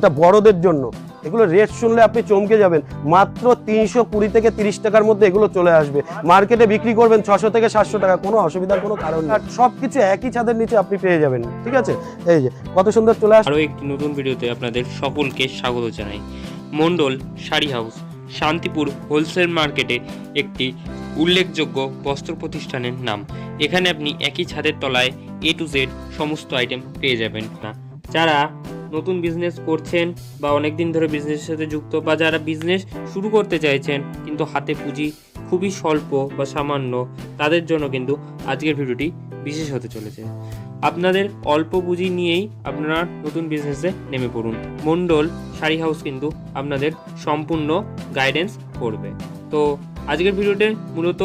এটা বড়দের জন্য। এগুলো রেট শুনলে আপনি চমকে যাবেন, মাত্র 320 থেকে 30 টাকার মধ্যে এগুলো চলে আসবে। মার্কেটে বিক্রি করবেন 600 থেকে 700 টাকা, কোনো অসুবিধার কোনো কারণ নেই। সবকিছু একই ছাদের নিচে আপনি পেয়ে যাবেন, ঠিক আছে? এই যে কত সুন্দর চলে আসবে। আরও একটি নতুন ভিডিওতে আপনাদের সকলকে স্বাগত জানাই। মন্ডল শাড়ি হাউস শান্তিপুর হোলসেল মার্কেটে একটি উল্লেখযোগ্য বস্ত্র প্রতিষ্ঠানের নাম। এখানে আপনি একই ছাদের তলায় A to Z সমস্ত আইটেম পেয়ে যাবেন। না যারা নতুন বিজনেস করছেন বা অনেক দিন ধরে বিজনেসের সাথে যুক্ত, বা যারা বিজনেস শুরু করতে চাইছেন কিন্তু হাতে পুঁজি খুবই স্বল্প বা সামান্য, তাদের জন্য কিন্তু আজকের ভিডিওটি বিশেষ হতে চলেছে। আপনাদের অল্প পুঁজি নিয়েই আপনারা নতুন বিজনেসে নেমে পড়ুন। মন্ডল শাড়ি হাউস কিন্তু আপনাদের সম্পূর্ণ গাইডেন্স করবে। তো আজকের ভিডিওতে মূলত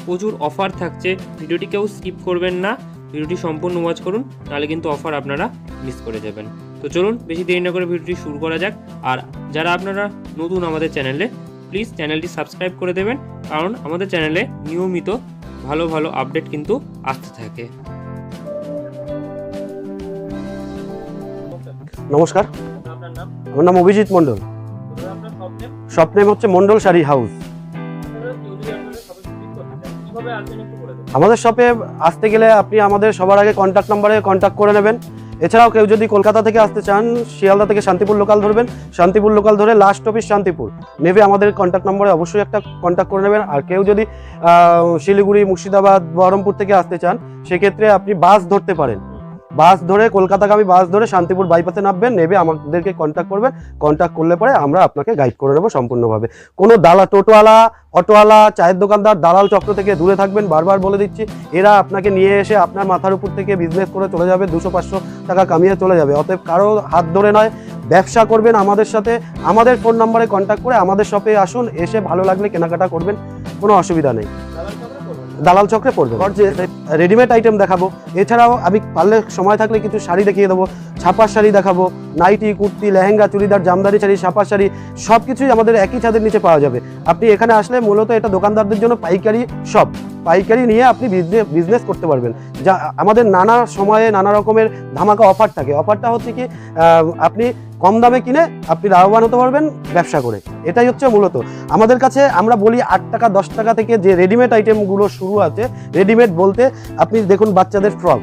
প্রচুর অফার থাকছে, ভিডিওটি কেউ স্কিপ করবেন না, ভিডিওটি সম্পূর্ণ ওয়াচ করুন, তাহলে কিন্তু অফার আপনারা মিস করে যাবেন। তো চলুন বেশি দেরি না করে ভিডিওটি শুরু করা যাক। আর যারা আপনারা নতুন আমাদের চ্যানেলে, প্লিজ চ্যানেলটি সাবস্ক্রাইব করে দেবেন, কারণ আমাদের চ্যানেলে নিয়মিত ভালো ভালো আপডেট কিন্তু আসতে থাকে। নমস্কার, আমার নাম অভিজিৎ মন্ডল। শপ নেম হচ্ছে মন্ডল শাড়ি হাউস। আমাদের শপে আসতে গেলে আপনি আমাদের সবার আগে কন্ট্যাক্ট নাম্বারে কন্ট্যাক্ট করে নেবেন। এছাড়াও কেউ যদি কলকাতা থেকে আসতে চান, শিয়ালদা থেকে শান্তিপুর লোকাল ধরবেন, শান্তিপুর লোকাল ধরে লাস্ট অফিস শান্তিপুর নেমে আমাদের কন্ট্যাক্ট নম্বরে অবশ্যই একটা কন্ট্যাক্ট করে নেবেন। আর কেউ যদি শিলিগুড়ি, মুর্শিদাবাদ, বহরমপুর থেকে আসতে চান, সেক্ষেত্রে আপনি বাস ধরতে পারেন। বাস ধরে কলকাতাগামী বাস ধরে শান্তিপুর বাইপাসে নামবেন, নেবে আমাদেরকে কন্ট্যাক্ট করবেন। কন্ট্যাক্ট করলে পরে আমরা আপনাকে গাইড করে নেবো সম্পূর্ণভাবে। কোনো টোটোওয়ালা, অটোওয়ালা, চায়ের দোকানদার, দালাল চক্র থেকে দূরে থাকবেন। বারবার বলে দিচ্ছি, এরা আপনাকে নিয়ে এসে আপনার মাথার উপর থেকে বিজনেস করে চলে যাবে, 200-500 টাকা কামিয়ে চলে যাবে। অতএব কারো হাত ধরে নয়, ব্যবসা করবেন আমাদের সাথে, আমাদের ফোন নাম্বারে কন্ট্যাক্ট করে আমাদের শপে আসুন, এসে ভালো লাগলে কেনাকাটা করবেন, কোনো অসুবিধা নেই। দালাল চক্রে পড়বে। যে রেডিমেড আইটেম দেখাবো, এছাড়াও আমি পারলে সময় থাকলে কিছু শাড়ি দেখিয়ে দেবো, ছাপার শাড়ি দেখাবো, নাইটি, কুর্তি, লেহেঙ্গা, চুড়িদার, জামদানি শাড়ি, ছাপার শাড়ি, সব কিছুই আমাদের একই ছাদের নিচে পাওয়া যাবে। আপনি এখানে আসলে মূলত এটা দোকানদারদের জন্য পাইকারি শপ, পাইকারি নিয়ে আপনি বিজনেস করতে পারবেন। যা আমাদের নানা সময়ে নানা রকমের ধামাকা অফার থাকে। অফারটা হচ্ছে কি, আপনি কম দামে কিনে আপনি লাভবান হতে পারবেন ব্যবসা করে, এটাই হচ্ছে মূলত আমাদের কাছে। আমরা বলি 8 টাকা 10 টাকা থেকে যে রেডিমেড আইটেমগুলো শুরু আছে। রেডিমেড বলতে আপনি দেখুন বাচ্চাদের ফ্রক,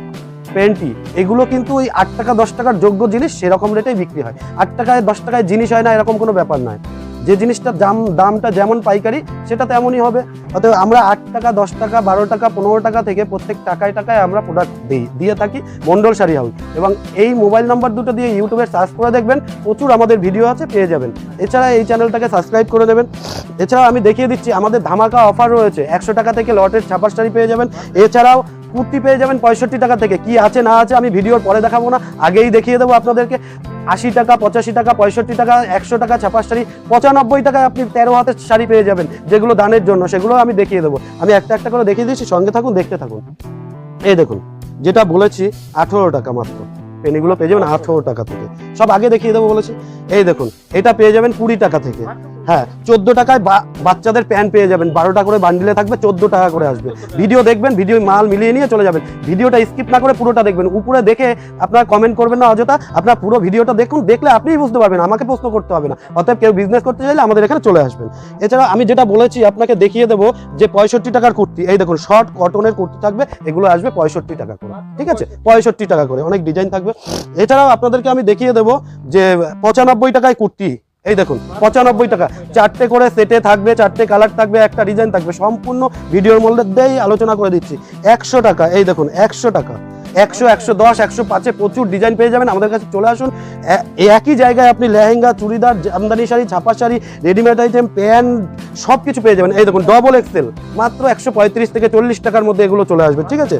প্যান্টি, এগুলো কিন্তু ওই 8 টাকা 10 টাকার যোগ্য জিনিস সেরকম রেটেই বিক্রি হয়। 8 টাকায় 10 টাকায় জিনিস হয় না, এরকম কোনো ব্যাপার নয়। যে জিনিসটার দামটা যেমন পাইকারি, সেটা তেমনই হবে। অতএব আমরা 8 টাকা 10 টাকা 12 টাকা 15 টাকা থেকে প্রত্যেক টাকায় টাকায় আমরা প্রোডাক্ট দিয়ে থাকি মন্ডল শাড়ি হাউস। এবং এই মোবাইল নাম্বার দুটো দিয়ে ইউটিউবে সার্চ করে দেখবেন, প্রচুর আমাদের ভিডিও আছে, পেয়ে যাবেন। এছাড়া এই চ্যানেলটাকে সাবস্ক্রাইব করে দেবেন। এছাড়াও আমি দেখিয়ে দিচ্ছি আমাদের ধামাকা অফার রয়েছে। 100 টাকা থেকে লটের ছাপার শাড়ি পেয়ে যাবেন। এছাড়াও কুর্তি পেয়ে যাবেন 65 টাকা থেকে। কি আছে না আছে আমি ভিডিওর পরে দেখাবো না, আগেই দেখিয়ে দেবো আপনাদেরকে। 80 টাকা, 85 টাকা, 65 টাকা, 100 টাকা ছাপার শাড়ি, 95 টাকায় আপনি 13 হাতের শাড়ি পেয়ে যাবেন, যেগুলো দানের জন্য, সেগুলো আমি দেখিয়ে দেবো। আমি একটা একটা করে দেখিয়ে দিচ্ছি, সঙ্গে থাকুন, দেখতে থাকুন। এই দেখুন, যেটা বলেছি 18 টাকা মাত্র, পেনিগুলো পেয়ে যাবেন 18 টাকা থেকে। সব আগে দেখিয়ে দেবো বলেছি। এই দেখুন, এটা পেয়ে যাবেন 20 টাকা থেকে। হ্যাঁ, 14 টাকায় বাচ্চাদের প্যান্ট পেয়ে যাবেন, 12টা করে বান্ডিলে থাকবে, 14 টাকা করে আসবে। ভিডিও দেখবেন, ভিডিও মাল মিলিয়ে নিয়ে চলে যাবেন। ভিডিওটা স্কিপ না করে পুরোটা দেখবেন। উপরে দেখে আপনারা কমেন্ট করবেন না অযথা, আপনারা পুরো ভিডিওটা দেখুন, দেখলে আপনিই বুঝতে পারবেন, আমাকে প্রশ্ন করতে হবে না। অতএব কেউ বিজনেস করতে চাইলে আমাদের এখানে চলে আসবেন। এছাড়া আমি যেটা বলেছি আপনাকে দেখিয়ে দেবো, যে 65 টাকার কুর্তি, এই দেখুন শর্ট কটনের কুর্তি থাকবে, এগুলো আসবে 65 টাকা করে, ঠিক আছে? 65 টাকা করে, অনেক ডিজাইন থাকবে। এছাড়াও আপনাদেরকে আমি দেখিয়ে দেবো যে 95 টাকায় কুর্তি, এই দেখুন 95 টাকা, 4টে করে সেটে থাকবে, 4টে কালার থাকবে, একটা ডিজাইন থাকবে, সম্পূর্ণ ভিডিওর মধ্যেই আলোচনা করে দিচ্ছি। 100 টাকা, এই দেখুন 100 টাকা, 100, 110, 105-এ প্রচুর ডিজাইন পেয়ে যাবেন। আমাদের কাছে চলে আসুন। একই জায়গায় আপনি লেহেঙ্গা, চুড়িদার, জামদানি শাড়ি, ছাপা শাড়ি, রেডিমেড আইটেম, প্যান্ট, সব কিছু পেয়ে যাবেন। এই দেখুন ডবল এক্সেল, মাত্র 135 থেকে 40 টাকার মধ্যে এগুলো চলে আসবে, ঠিক আছে?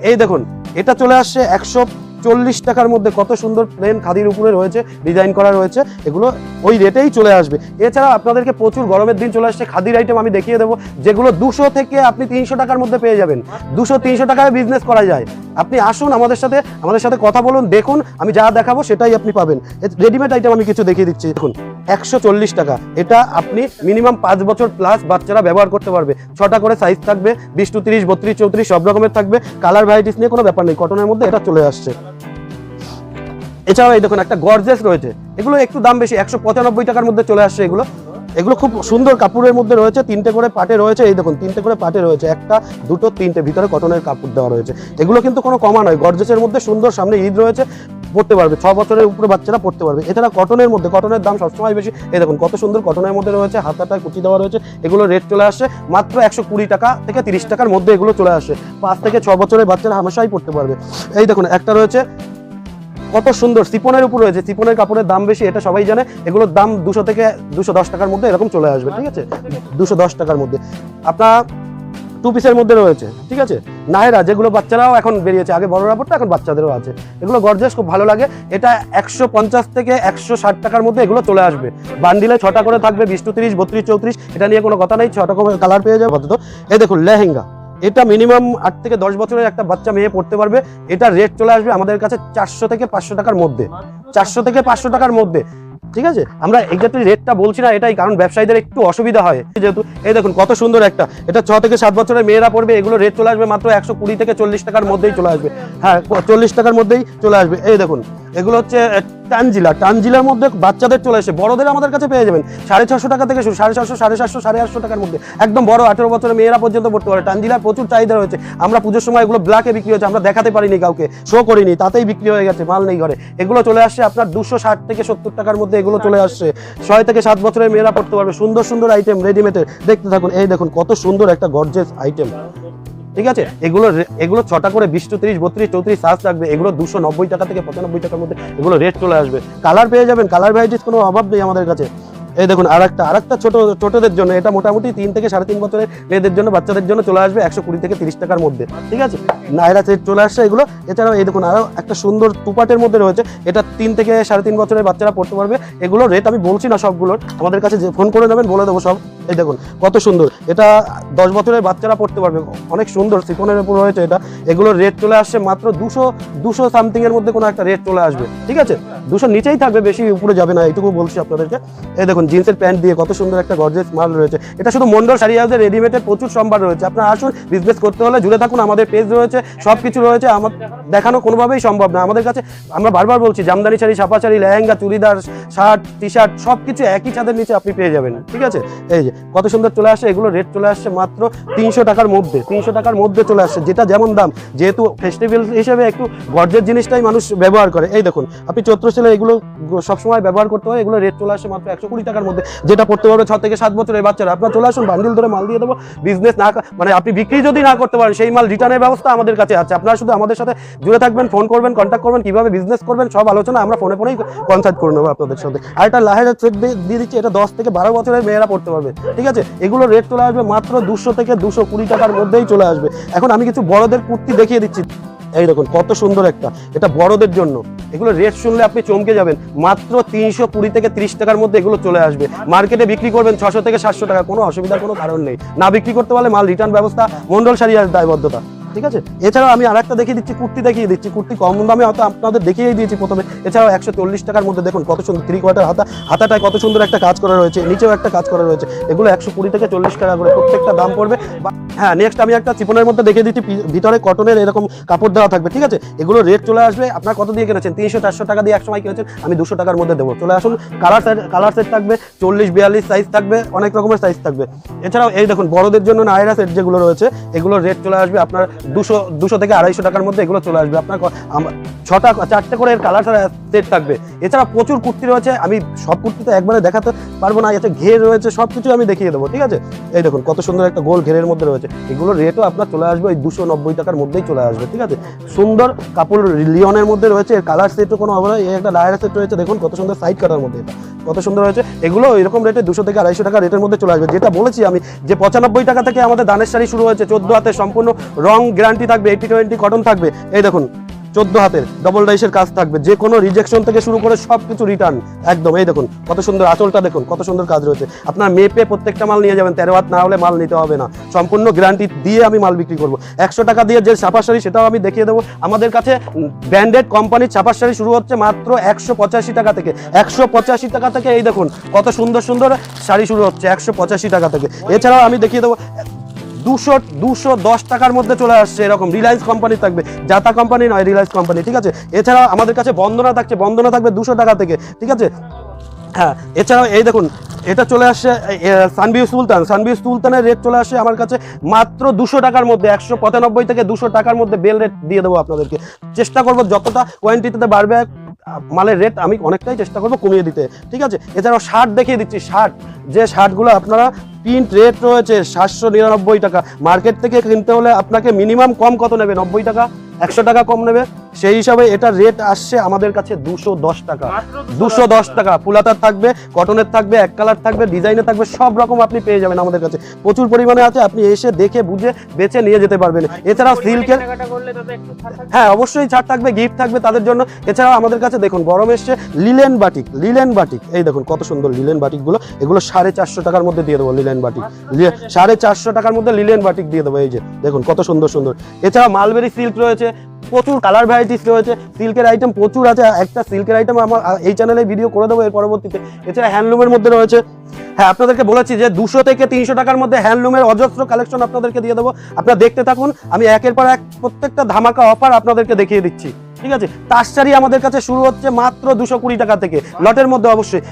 এই দেখুন, এটা চলে আসছে 140 টাকার মধ্যে, কত সুন্দর প্লেন খাদির উপরে রয়েছে, ডিজাইন করা রয়েছে, এগুলো ওই রেটেই চলে আসবে। এছাড়া আপনাদেরকে প্রচুর গরমের দিন চলে আসছে, খাদির আইটেম আমি দেখিয়ে দেবো, যেগুলো 200 থেকে আপনি 300 টাকার মধ্যে পেয়ে যাবেন। 200-300 টাকায় বিজনেস করা যায়। আপনি আসুন আমাদের সাথে কথা বলুন, দেখুন, আমি যা দেখাবো সেটাই আপনি পাবেন। রেডিমেড আইটেম আমি কিছু দেখিয়ে দিচ্ছি। দেখুন 140 টাকা, এটা আপনি মিনিমাম 5 বছর প্লাস বাচ্চারা ব্যবহার করতে পারবে। 6টা করে সাইজ থাকবে, 20 to 30, 32, 34 সব রকমের থাকবে। কালার ভ্যারাইটিস নিয়ে কোনো ব্যাপার নেই, কটনের মধ্যে এটা চলে আসছে। এছাড়াও এই দেখুন একটা গর্জেস রয়েছে, এগুলো একটু দাম বেশি, 195 টাকার মধ্যে চলে আসছে। এগুলো খুব সুন্দর কাপড়ের মধ্যে রয়েছে, 3টে করে পাটে রয়েছে। এই দেখুন 3টে করে পাটে রয়েছে, 1টা 2টো 3টে, ভিতরে কটনের কাপড় দেওয়া রয়েছে। এগুলো কিন্তু কোনো কমা নয়, গর্জেসের মধ্যে সুন্দর, সামনে ঈদ রয়েছে, পড়তে পারবে, 6 বছরের উপরে বাচ্চারা পড়তে পারবে। এছাড়া কটনের মধ্যে, কটনের দাম সবসময় বেশি। এই দেখুন কত সুন্দর কটনের মধ্যে রয়েছে, হাতাটায় কুচি দেওয়া রয়েছে। এগুলো রেট চলে আসছে মাত্র 120 টাকা থেকে 30 টাকার মধ্যে এগুলো চলে আসে। 5 থেকে 6 বছরের বাচ্চারা হামেশাই পড়তে পারবে। এই দেখুন একটা রয়েছে কত সুন্দর, সিপনের উপর রয়েছে, সিপনের কাপড়ের দাম বেশি, এটা সবাই জানে। এগুলোর দাম 200 থেকে 210 টাকার মধ্যে এরকম চলে আসবে, ঠিক আছে, 210 টাকার মধ্যে। আপনার 2 পিসের মধ্যে রয়েছে, ঠিক আছে, নায়রা, যেগুলো বাচ্চারাও এখন বেরিয়েছে, আগে বড়রা পড়তো, এখন বাচ্চাদেরও আছে। এগুলো গর্জিয়াস, খুব ভালো লাগে। এটা 150 থেকে 160 টাকার মধ্যে এগুলো চলে আসবে। বান্ডিলে 6টা করে থাকবে, 20 to 30, 32, 34, এটা নিয়ে কোনো কথা নেই, 6টা করে কালার পেয়ে যাবে আপাতত। এই দেখুন লেহেঙ্গা, এটা মিনিমাম 8 থেকে 10 বছরের একটা বাচ্চা মেয়ে পড়তে পারবে। এটা রেট চলে আসবে আমাদের কাছে 400 থেকে 500 টাকার মধ্যে, 400 থেকে 500 টাকার মধ্যে, ঠিক আছে। আমরা এক্স্যাক্টলি রেটটা বলছি না, এটাই কারণ ব্যবসায়ীদের একটু অসুবিধা হয় যেহেতু। এই দেখুন কত সুন্দর একটা, এটা 6 থেকে 7 বছরের মেয়েরা পড়বে। এগুলো রেট চলে আসবে মাত্র 120 থেকে 40 টাকার মধ্যেই চলে আসবে। হ্যাঁ, 40 টাকার মধ্যেই চলে আসবে। এই দেখুন এগুলো হচ্ছে টানজিলা, টানজিলার মধ্যে বাচ্চাদের চলে আসে, বড়দের আমাদের কাছে পেয়ে যাবেন 650 টাকা থেকে শুরু, 750, 750, 850 টাকার মধ্যে, একদম বড় 18 বছরের মেয়েরা পর্যন্ত পড়তে পারে। টানজিলার প্রচুর চাহিদা রয়েছে। আমরা পুজোর সময় এগুলো ব্ল্যাকে বিক্রি হচ্ছে, আমরা দেখাতে পারিনি কাউকে, শো করিনি, তাতেই বিক্রি হয়ে গেছে, মাল নেই ঘরে। এগুলো চলে আসছে আপনার 260 থেকে 70 টাকার মধ্যে এগুলো চলে আসছে। 6 থেকে 7 বছরের মেয়েরা পড়তে পারবে। সুন্দর সুন্দর আইটেম রেডিমেডের, দেখতে থাকুন। এই দেখুন কত সুন্দর একটা গর্জিয়াস আইটেম, ঠিক আছে। এগুলো 6টা করে 20 to 30, 32, 34 সাইজ থাকবে। এগুলো 290 টাকা থেকে 95 টাকার মধ্যে এগুলো রেট চলে আসবে। কালার পেয়ে যাবেন, কালার ভ্যারাইটিস কোনো অভাব নেই আমাদের কাছে। এই দেখুন আরেকটা ছোটদের জন্য, এটা মোটামুটি 3 থেকে 3.5 বছরের মেয়েদের জন্য, বাচ্চাদের জন্য চলে আসবে 120 থেকে 30 টাকার মধ্যে, ঠিক আছে। নায়রা সেট চলে আসছে এগুলো। এছাড়াও এই দেখুন আরো একটা সুন্দর টুপাটের মধ্যে রয়েছে, এটা 3 থেকে 3.5 বছরের বাচ্চারা পড়তে পারবে। এগুলো রেট আমি বলছি না সবগুলোর, আমাদের কাছে যে ফোন করে নেবেন বলে দেবো সব। এই দেখুন কত সুন্দর, এটা 10 বছরের বাচ্চারা পড়তে পারবে, অনেক সুন্দর সিফনের উপর রয়েছে এটা। এগুলোর রেট চলে আসছে মাত্র 200 সামথিং এর মধ্যে কোনো একটা রেট চলে আসবে, ঠিক আছে। 200 নিচেই থাকবে, বেশি উপরে যাবে না, এইটুকু বলছি আপনাদেরকে। এই দেখুন জিন্সের প্যান্ট দিয়ে কত সুন্দর একটা গর্জিয়াস মাল রয়েছে। এটা শুধু মন্ডল শাড়ি হাউসের রেডিমেডের প্রচুর সম্ভার রয়েছে। আপনারা আসুন, বিজনেস করতে হলে জুড়ে থাকুন, আমাদের পেজ রয়েছে, সব কিছু রয়েছে। আমার দেখানো কোনোভাবেই সম্ভব না। আমাদের কাছে আমরা বারবার বলছি, জামদানি শাড়ি, ছাপা sari, lehenga, churidar, shirt, T shirt, সব কিছু একই ছাদের নিচে আপনি পেয়ে যাবেন, ঠিক আছে। এই যে কত সুন্দর চলে আসছে, এগুলো রেট চলে আসছে মাত্র 300 টাকার মধ্যে, 300 টাকার মধ্যে চলে আসছে। যেটা যেমন দাম, যেহেতু ফেস্টিভ্যাল হিসেবে একটু গর্জের জিনিসটাই মানুষ ব্যবহার করে। এই দেখুন আপনি চৈত্র সেলে এগুলো সবসময় ব্যবহার করতে হয়। এগুলো রেট চলে আসছে মাত্র 120 টাকার মধ্যে, যেটা পড়তে পারবে 6 থেকে 7 বছরের বাচ্চারা। আপনার চলে আসুন, বান্ডিল ধরে মাল দিয়ে দেবো। বিজনেস না, মানে আপনি বিক্রি যদি না করতে পারেন, সেই মাল রিটার্নের ব্যবস্থা আমাদের কাছে আছে। আপনারা শুধু আমাদের সাথে জুড়ে থাকবেন, ফোন করবেন, কন্ট্যাক্ট করবেন, কিভাবে বিজনেস করবেন সব আলোচনা আমরা ফোনেই কনসাল্ট করে নেবো আপনাদের সাথে। আর একটা লাহেরা সেট দিয়ে দিচ্ছি, এটা 10 থেকে 12 বছরের মেয়েরা পড়তে পারবে, ঠিক আছে। এগুলো রেট চলে আসবে মাত্র 200 থেকে 220 টাকার মধ্যেই চলে আসবে। এখন আমি কিছু বড়দের কুর্তি দেখিয়ে দিচ্ছি। এই দেখুন কত সুন্দর একটা, এটা বড়দের জন্য। এগুলো রেট শুনলে আপনি চমকে যাবেন, মাত্র 320 থেকে 30 টাকার মধ্যে এগুলো চলে আসবে। মার্কেটে বিক্রি করবেন 600 থেকে 700 টাকা, কোনো অসুবিধার কোনো কারণ নেই। না বিক্রি করতে পারলে মাল রিটার্ন ব্যবস্থা, মন্ডল শাড়ি আর দায়বদ্ধতা, ঠিক আছে। এছাড়াও আমি আরেকটা দেখিয়ে দিচ্ছি, কুর্তি কম দামে হয়তো আপনাদের দেখিয়ে দিয়েছি প্রথমে। এছাড়াও 140 টাকার মধ্যে দেখুন কত সুন্দর 3/4 হাতাটায় কত সুন্দর একটা কাজ করা রয়েছে, নিচেও একটা কাজ করা রয়েছে। এগুলো 120 থেকে 40 টাকা করে প্রত্যেকটা দাম পড়বে। হ্যাঁ, নেক্সট আমি একটা চিপনের মধ্যে দেখিয়ে দিচ্ছি, ভিতরে কটনের এরকম কাপড় দেওয়া থাকবে, ঠিক আছে। এগুলো রেট চলে আসবে, আপনার কত দিয়ে কিনেছেন, 300-400 টাকা দিয়ে একসময় কিনেছেন, আমি 200 টাকার মধ্যে দেবো। চলে আসুন, কালার সেট থাকবে, 40-42 সাইজ থাকবে, অনেক রকমের সাইজ থাকবে। এছাড়াও এই দেখুন বড়দের জন্য নায়রা সেট যেগুলো রয়েছে, এগুলো রেট চলে আসবে আপনার 200 থেকে 250 টাকার মধ্যে এগুলো চলে আসবে। আপনার 4টে করে এর কালার সেট থাকবে। এছাড়া প্রচুর কুর্তি রয়েছে, আমি সব কুর্তি তো একবারে দেখাতে পারবো না, এতে ঘের রয়েছে, সব কিছু আমি দেখিয়ে দেবো, ঠিক আছে। এই দেখুন কত সুন্দর একটা গোল ঘেরের মধ্যে রয়েছে। এগুলো রেটও আপনার চলে আসবে ওই 290 টাকার মধ্যেই চলে আসবে, ঠিক আছে। সুন্দর কাপড় লিওনের মধ্যে রয়েছে, এর কালার সেটও কোনো অভাব নেই। একটা লায়রা সেট রয়েছে, দেখুন কত সুন্দর সাইড কাটার মধ্যে, এটা কত সুন্দর হয়েছে। এগুলো এরকম রেটে 200 থেকে 250 টাকা রেটের মধ্যে চলে আসবে। যেটা বলেছি আমি, যে 95 টাকা থেকে আমাদের দানের শাড়ি শুরু হয়েছে, 14 হাতে সম্পূর্ণ রং গ্যারান্টি থাকবে, 80-20 কটন থাকবে। এই দেখুন 14 হাতের ডবল ডাইসের কাজ থাকবে, যে কোনো রিজেকশন থেকে শুরু করে সবকিছু রিটার্ন একদম। এই দেখুন কত সুন্দর আঁচলটা, দেখুন কত সুন্দর কাজ রয়েছে। আপনার মেপে প্রত্যেকটা মাল নিয়ে যাবেন, 13 হাত না হলে মাল নিতে হবে না। সম্পূর্ণ গ্যারান্টি দিয়ে আমি মাল বিক্রি করবো। 100 টাকা দিয়ে যে ছাপা শাড়ি, সেটাও আমি দেখিয়ে দেবো। আমাদের কাছে ব্র্যান্ডেড কোম্পানির ছাপা শাড়ি শুরু হচ্ছে মাত্র 185 টাকা থেকে, 185 টাকা থেকে। এই দেখুন কত সুন্দর সুন্দর শাড়ি শুরু হচ্ছে 185 টাকা থেকে। এছাড়াও আমি দেখিয়ে দেবো 210 টাকার মধ্যে চলে আসছে এরকম। রিলায়েন্স কোম্পানি থাকবে, জাতা কোম্পানি নয়, রিলায়েন্স কোম্পানি, ঠিক আছে। এছাড়াও আমাদের কাছে বন্দনা থাকছে, বন্দনা থাকবে 200 টাকা থেকে, ঠিক আছে। হ্যাঁ, এছাড়াও এই দেখুন এটা চলে আসছে সানভিউ সুলতান। সানভিউ সুলতানের রেট চলে আসছে আমার কাছে মাত্র 200 টাকার মধ্যে, 195 থেকে 200 টাকার মধ্যে বেল রেট দিয়ে দেবো আপনাদেরকে। চেষ্টা করবো যতটা কোয়ান্টিটিতে বাড়বে মালের রেট আমি অনেকটাই চেষ্টা করবো কমিয়ে দিতে, ঠিক আছে। এছাড়াও শার্ট দেখিয়ে দিচ্ছি, শার্ট, যে শার্টগুলো আপনারা প্রিন্ট রেট রয়েছে 799 টাকা, মার্কেট থেকে কিনতে হলে আপনাকে মিনিমাম কম কত নেবে, 90 টাকা, 100 টাকা কম নেবে। সেই হিসাবে এটা রেট আসছে আমাদের কাছে 210 টাকা। 210 টাকা ফুলাতার থাকবে, কটনের থাকবে, এক কালার থাকবে, ডিজাইনের থাকবে, সব রকম আপনি পেয়ে যাবেন আমাদের কাছে। প্রচুর পরিমাণে আছে, আপনি এসে দেখে বুঝে বেছে নিয়ে যেতে পারবেন। এছাড়াও সিল্কের, হ্যাঁ অবশ্যই ছাড় থাকবে, গিফট থাকবে তাদের জন্য। এছাড়াও আমাদের কাছে দেখুন গরম এসছে লিলেন বাটিক, লিলেন বাটিক, এই দেখুন কত সুন্দর লিলেন বাটিকগুলো, এগুলো 450 টাকার মধ্যে দিয়ে দেবো। লিলেন বাটিক 450 টাকার মধ্যে লিলেন বাটিক দিয়ে দেবো, এই যে দেখুন কত সুন্দর সুন্দর। এছাড়াও মালবেরি সিল্ক রয়েছে, প্রচুর কালার ভ্যারাইটিস রয়েছে, সিল্কের আইটেম প্রচুর আছে। একটা সিল্কের আইটেম আমার এই চ্যানেলে ভিডিও করে দেবো এর পরবর্তীতে। এছাড়া হ্যান্ডলুমের মধ্যে রয়েছে, হ্যাঁ আপনাদেরকে বলেছি যে 200 থেকে 300 টাকার মধ্যে হ্যান্ডলুমের অজস্র কালেকশন আপনাদেরকে দিয়ে দেবো। আপনারা দেখতে থাকুন, আমি একের পর এক প্রত্যেকটা ধামাকা অফার আপনাদেরকে দেখিয়ে দিচ্ছি, ঠিক আছে। তার শাড়ি আমাদের কাছে শুরু হচ্ছে মাত্র 220 টাকা থেকে, লটের মধ্যে, অবশ্যই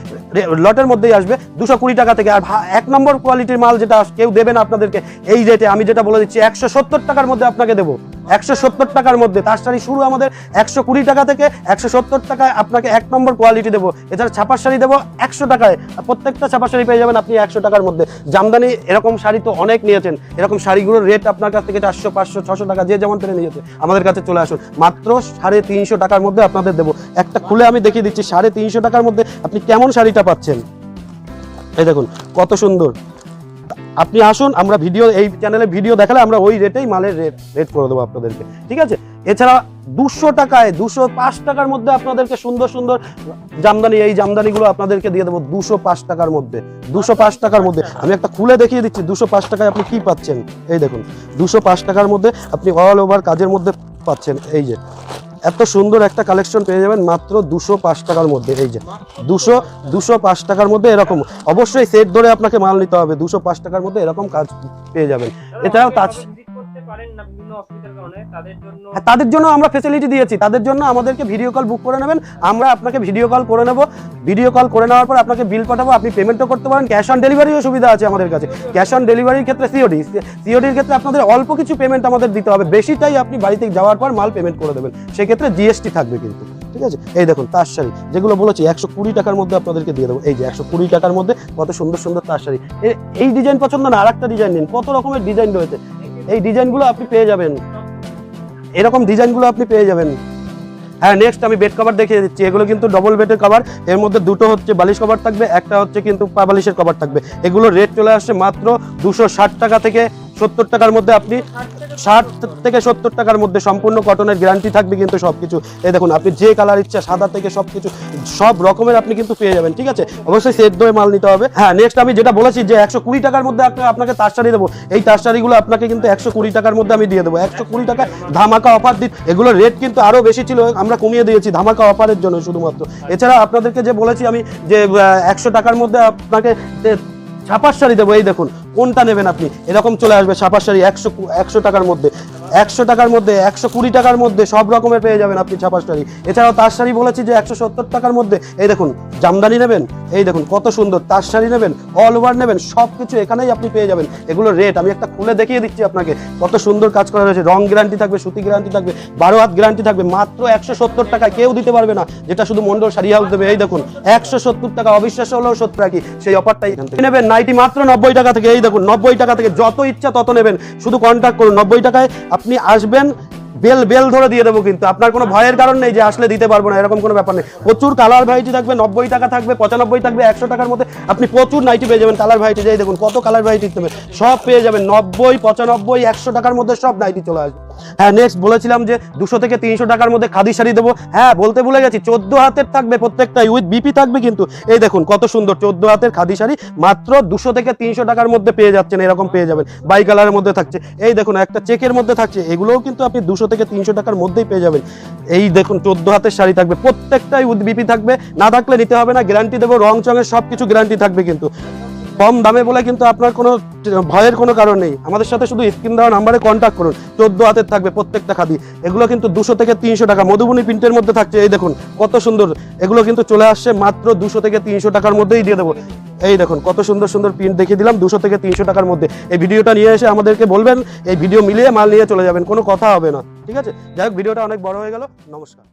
লটের মধ্যেই আসবে 220 টাকা থেকে। আর 1 নম্বর কোয়ালিটির মাল যেটা কেউ দেবে না আপনাদেরকে এই রেটে, আমি যেটা বলে দিচ্ছি 170 টাকার মধ্যে আপনাকে দেবো। 170 টাকার মধ্যে তার শাড়ি শুরু আমাদের 120 টাকা থেকে, 170 টাকায় আপনাকে 1 নম্বর কোয়ালিটি দেবো। এছাড়া ছাপার শাড়ি দেবো 100 টাকায়, প্রত্যেকটা ছাপার শাড়ি পেয়ে যাবেন আপনি 100 টাকার মধ্যে। জামদানি এরকম শাড়ি তো অনেক নিয়েছেন, এরকম শাড়িগুলোর রেট আপনার কাছ থেকে 400, 500, 600 টাকা যে যেমন পেরে নিয়েছে আমাদের কাছে চলে আসুন। মাত্র 350 টাকার মধ্যে আপনাদের দেবো। একটা খুলে আমি দেখিয়ে দিচ্ছি 350 টাকার মধ্যে আপনি কেমন শাড়িটা পাচ্ছেন। এই দেখুন কত সুন্দর। আপনি আসুন, আমরা ভিডিও, এই চ্যানেলে ভিডিও দেখালে আমরা ওই রেটেই মালের রেট করে দেবো আপনাদেরকে, ঠিক আছে। এছাড়া 200 টাকায় 205 টাকার মধ্যে আপনাদেরকে সুন্দর সুন্দর জামদানি, এই জামদানিগুলো আপনাদেরকে দিয়ে দেবো 205 টাকার মধ্যে। 205 টাকার মধ্যে আমি একটা খুলে দেখিয়ে দিচ্ছি 205 টাকায় আপনি কি পাচ্ছেন। এই দেখুন 205 টাকার মধ্যে আপনি অল ওভার কাজের মধ্যে পাচ্ছেন। এই যে এত সুন্দর একটা কালেকশন পেয়ে যাবেন মাত্র 205 টাকার মধ্যে। এই যে 205 টাকার মধ্যে এরকম, অবশ্যই সেট ধরে আপনাকে মাল নিতে হবে। 205 টাকার মধ্যে এরকম কাজ পেয়ে যাবেন। এছাড়াও তাদের জন্য আমরা ফেসিলিটি দিয়েছি, তাদের জন্য আমাদেরকে ভিডিও কল বুক করে নেবেন, আমরা আপনাকে ভিডিও কল করে নেব। ভিডিও কল করে নেওয়ার পর আপনাকে বিল পাঠাবো, আপনি পেমেন্টও করতে পারেন। ক্যাশ অন ডেলিভারিও সুবিধা আছে আমাদের কাছে। ক্যাশ অন ডেলিভারির ক্ষেত্রে সিওডির ক্ষেত্রে আপনাদের অল্প কিছু পেমেন্ট আমাদের দিতে হবে, বেশিটাই আপনি বাড়িতে যাওয়ার পর মাল পেমেন্ট করে দেবেন, সেক্ষেত্রে জিএসটি থাকবে কিন্তু, ঠিক আছে। এই দেখুন তার শাড়ি যেগুলো বলেছি 120 টাকার মধ্যে আপনাদেরকে দিয়ে দেবো। এই যে 120 টাকার মধ্যে কত সুন্দর সুন্দর তার শাড়ি। এই ডিজাইন পছন্দ না, আরেকটা ডিজাইন নিন, কত রকমের ডিজাইন রয়েছে। এই ডিজাইনগুলো আপনি পেয়ে যাবেন, এরকম ডিজাইনগুলো আপনি পেয়ে যাবেন। হ্যাঁ, নেক্সট আমি বেড কভার দেখিয়ে দিচ্ছি। এগুলো কিন্তু ডবল বেডের কভার, এর মধ্যে দুটো হচ্ছে বালিশ কভার থাকবে, একটা হচ্ছে কিন্তু পা বালিশের কভার থাকবে। এগুলো রেট চলে আসছে মাত্র 260 টাকা থেকে 70 টাকার মধ্যে। আপনি 60 থেকে 70 টাকার মধ্যে সম্পূর্ণ কটনের গ্যারান্টি থাকবে কিন্তু সবকিছু। এই দেখুন আপনি যে কালার ইচ্ছা, সাদা থেকে সবকিছু সব রকমের আপনি কিন্তু পেয়ে যাবেন, ঠিক আছে। অবশ্যই সেট ধরে মাল নিতে হবে। হ্যাঁ, নেক্সট আমি যেটা বলেছি যে 120 টাকার মধ্যে আপনাকে তার শাড়ি দেবো। এই তার শাড়িগুলো আপনাকে কিন্তু 120 টাকার মধ্যে আমি দিয়ে দেবো। 120 টাকা ধামাকা অফার দিই। এগুলো রেট কিন্তু আরো বেশি ছিল, আমরা কমিয়ে দিয়েছি ধামাকা অফারের জন্য শুধুমাত্র। এছাড়া আপনাদেরকে যে বলেছি আমি যে 100 টাকার মধ্যে আপনাকে ছাপার শাড়ি দেবো। এই দেখুন কোনটা নেবেন আপনি, এরকম চলে আসবে ছাপার শাড়ি 100 টাকার মধ্যে, 100 টাকার মধ্যে, 120 টাকার মধ্যে সব রকমের পেয়ে যাবেন আপনি ছাপার শাড়ি। এছাড়াও তার শাড়ি বলেছি যে 170 টাকার মধ্যে। এই দেখুন জামদানি নেবেন, এই দেখুন কত সুন্দর তার শাড়ি নেবেন, অল ওভার নেবেন, সব কিছু এখানেই আপনি পেয়ে যাবেন। এগুলো রেট আমি একটা খুলে দেখিয়ে দিচ্ছি আপনাকে, কত সুন্দর কাজ করা রয়েছে। রং গ্যারান্টি থাকবে, সুতি গ্যারান্টি থাকবে, 12 হাত গ্যারান্টি থাকবে। মাত্র 170 টাকায় কেউ দিতে পারবে না, যেটা শুধু মন্ডল শাড়ি হাউস দেবে। এই দেখুন 170 টাকা, অবিশ্বাস হলেও সত্য রাখি, সেই অফারটাই এখান থেকে নেবেন। নাইটি মাত্র 90 টাকা থেকে। এই দেখুন 90 টাকা থেকে যত ইচ্ছা তত নেবেন, শুধু কন্ট্যাক্ট করুন। 90 টাকায় আপনি আসবেন, বেল ধরে দিয়ে দেবো, কিন্তু আপনার কোনো ভয়ের কারণ নেই যে আসলে দিতে পারবো না, এরকম কোনো ব্যাপার নেই। প্রচুর কালার ভ্যারাইটি থাকবে, 90 টাকা থাকবে, 95 থাকবে, 100 টাকার মধ্যে আপনি প্রচুর নাইটি পেয়ে যাবেন। কালার ভ্যারাইটি যাই দেখুন কত কালার ভ্যারাইটি দেবে, সব পেয়ে যাবেন। 90, 95, 100 টাকার মধ্যে সব নাইটি চলে আসবে। হ্যাঁ, নেক্সট বলেছিলাম যে 200 থেকে 300 টাকার মধ্যে খাদি শাড়ি দেবো। হ্যাঁ, বলতে ভুলে গেছি, 14 হাতের থাকবে প্রত্যেকটাই, উইথ বিপি থাকবে কিন্তু। এই দেখুন কত সুন্দর 14 হাতের খাদি শাড়ি মাত্র 200 থেকে 300 টাকার মধ্যে পেয়ে যাচ্ছেন, এরকম পেয়ে যাবেন। বাই কালারের মধ্যে থাকছে, এই দেখুন একটা চেকের মধ্যে থাকছে, এগুলোও কিন্তু আপনি 200 থেকে 300 টাকার মধ্যেই পেয়ে যাবেন। এই দেখুন 14 হাতের শাড়ি থাকবে, প্রত্যেকটাই উইথ বিপি থাকবে, না থাকলে নিতে হবে না, গ্যারান্টি দেবো। রং চঙের সব কিছু গ্যারান্টি থাকবে কিন্তু। কম দামে বলে কিন্তু আপনার কোনো ভয়ের কোনো কারণ নেই। আমাদের সাথে শুধু স্ক্রিন দেওয়া নাম্বারে কন্ট্যাক্ট করুন। 14 হাতের থাকবে প্রত্যেকটা খাদি। এগুলো কিন্তু 200 থেকে 300 টাকা মধুবনী প্রিন্টের মধ্যে থাকছে। এই দেখুন কত সুন্দর, এগুলো কিন্তু চলে আসছে মাত্র 200 থেকে 300 টাকার মধ্যেই দিয়ে দেবো। এই দেখুন কত সুন্দর সুন্দর প্রিন্ট দেখিয়ে দিলাম 200 থেকে 300 টাকার মধ্যে। এই ভিডিওটা নিয়ে এসে আমাদেরকে বলবেন, এই ভিডিও মিলিয়ে মাল নিয়ে চলে যাবেন, কোনো কথা হবে না। ঠিক আছে, যাই হোক ভিডিওটা অনেক বড় হয়ে গেল। নমস্কার।